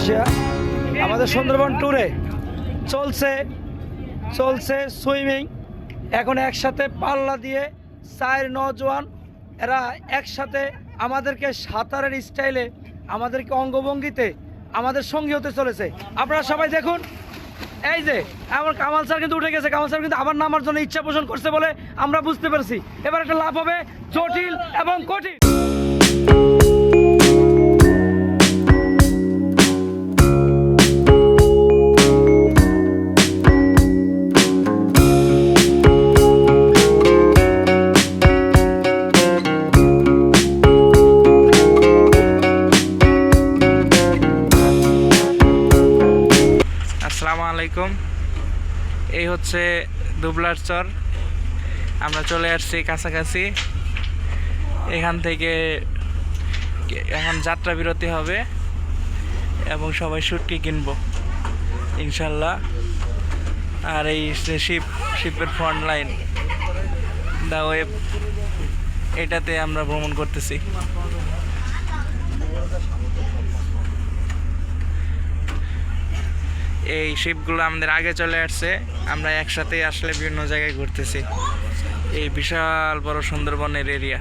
Malaysia আমাদের সুন্দরবন ট্যুরে চলছে সুইমিং। এখন একসাথে পাল্লা দিয়ে 4 নওজোয়ান এরা একসাথে আমাদেরকে সাঁতারের স্টাইলে, আমাদেরকে অঙ্গভঙ্গিতে আমাদের সঙ্গী হতে চলেছে। আপনারা সবাই দেখুন, এই যে আমার কামাল স্যার কিন্তু উঠে গেছে। কামাল স্যার কিন্তু আবার নামার জন্য ইচ্ছা পোষণ করছে বলে আমরা বুঝতে পারছি। এবার একটা লাভ হবে জটিল এবং কঠিন। আসসালামু আলাইকুম। এই হচ্ছে দুবলার চর। আমরা চলে আসছি কাছাকাছি। এখান থেকে এখন যাত্রা বিরতি হবে এবং সবাই শুটকি কিনবো ইনশাল্লাহ। আর এই শিপের ফ্রন্ট লাইন দা ওয়েব, এটাতে আমরা ভ্রমণ করতেছি। এই শিপগুলো আমাদের আগে চলে আসছে। আমরা একসাথে আসলে বিভিন্ন জায়গায় ঘুরতেছি। এই বিশাল বড় সুন্দরবনের এরিয়া।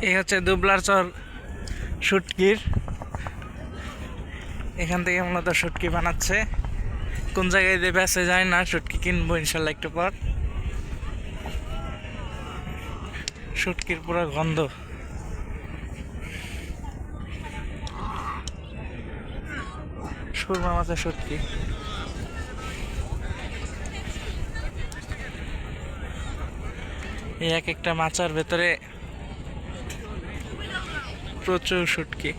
এই হচ্ছে দুবলার চর শুটকির। এখান থেকে মূলত শুটকি বানাচ্ছে। কোন জায়গায় দিয়ে বেঁচে যায় না, শুটকি কিনবো ইনশাল্লাহ একটু পর। শুটকির পুরো গন্ধ। সুরমা মাছের শুটকি। এই এক একটা মাচার ভেতরে প্রচুর শুটকি।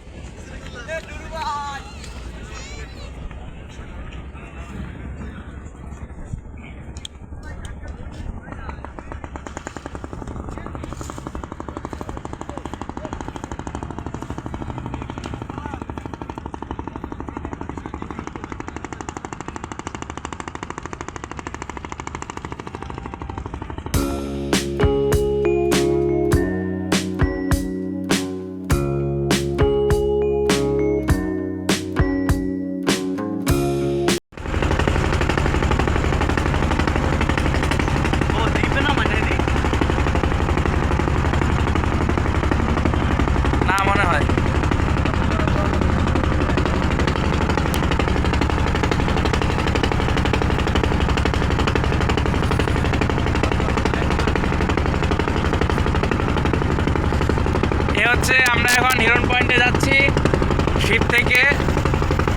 হচ্ছে আমরা এখন হিরন পয়েন্টে যাচ্ছি। শিপ থেকে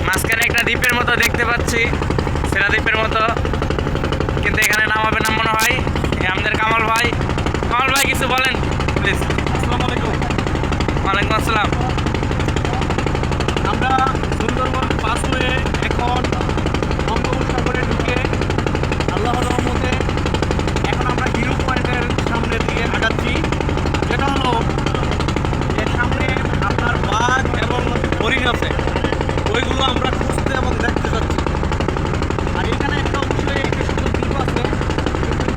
মাঝখানে একটা দ্বীপের মতো দেখতে পাচ্ছি, সেরা দ্বীপের মতো, কিন্তু এখানে নামাবে না মনে হয়। এই আমাদের কামাল ভাই কিছু বলেন প্লিজ। আসসালামু আলাইকুম। ওয়ালাইকুম আসসালাম। আমরা সুন্দরবন পাস হয়ে এখন বঙ্গোপসাগরে ঢুকে আল্লাহর রহমতে এখন আমরা হিরো পয়েন্টের সামনে দিয়ে আগাচ্ছি। যেটা হলো যে সামনে আপনার বাঘ এবং হরিণ আছে, ওইগুলো আমরা খুঁজতে এবং দেখতে যাচ্ছি। আর এখানে একটা অবশ্যই একটা সুন্দর দ্বীপ আছে,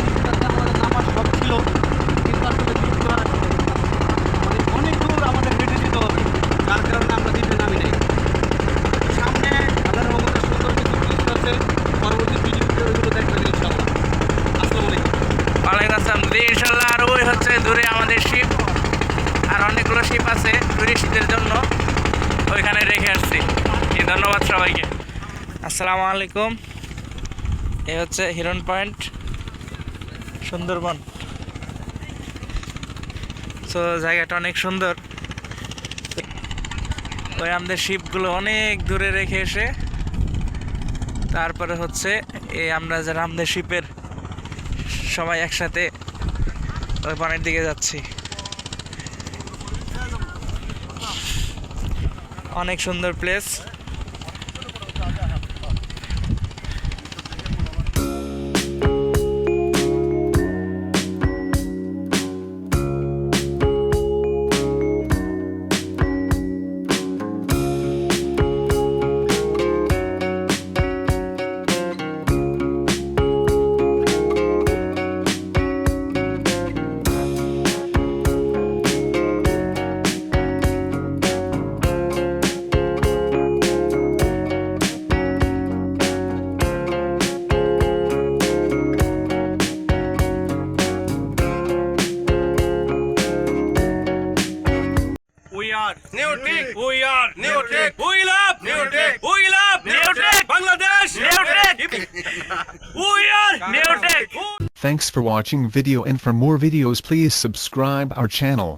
দ্বীপটাতে আমাদের নামার শখ ছিল, কিন্তু আসলে দ্বীপটা অনেক দূর আমাদের হেঁটে যেতে হবে, যার কারণে আমরা দ্বীপে নামি নাই। সামনে আল্লাহর রহমতে সুন্দর কিছু জিনিস আছে, পরবর্তী ভিডিওতে ওইগুলো দেখবেন ইনশাআল্লাহ। আসসালামু আলাইকুম। ওয়ালাইকুম আসসালাম। দিদি ইনশাল্লাহ। আর ওই হচ্ছে দূরে আমাদের শিপ, আর অনেকগুলো শিপ আছে টুরিস্টদের জন্য, ওইখানে রেখে আসছি। ধন্যবাদ সবাইকে। আসসালামু আলাইকুম। এ হচ্ছে হিরন পয়েন্ট, সুন্দরবন। তো জায়গাটা অনেক সুন্দর। ওই আমাদের শিপগুলো অনেক দূরে রেখে এসে তারপরে হচ্ছে এই আমরা যারা আমাদের শিপের সবাই একসাথে ওই পানির দিকে যাচ্ছি। অনেক সুন্দর place. We are Neotech. We are Neotech. We love Neotech. We love Neotech. Bangladesh. Neotech. We are Neotech. Thanks for watching video, and for more videos please subscribe our channel.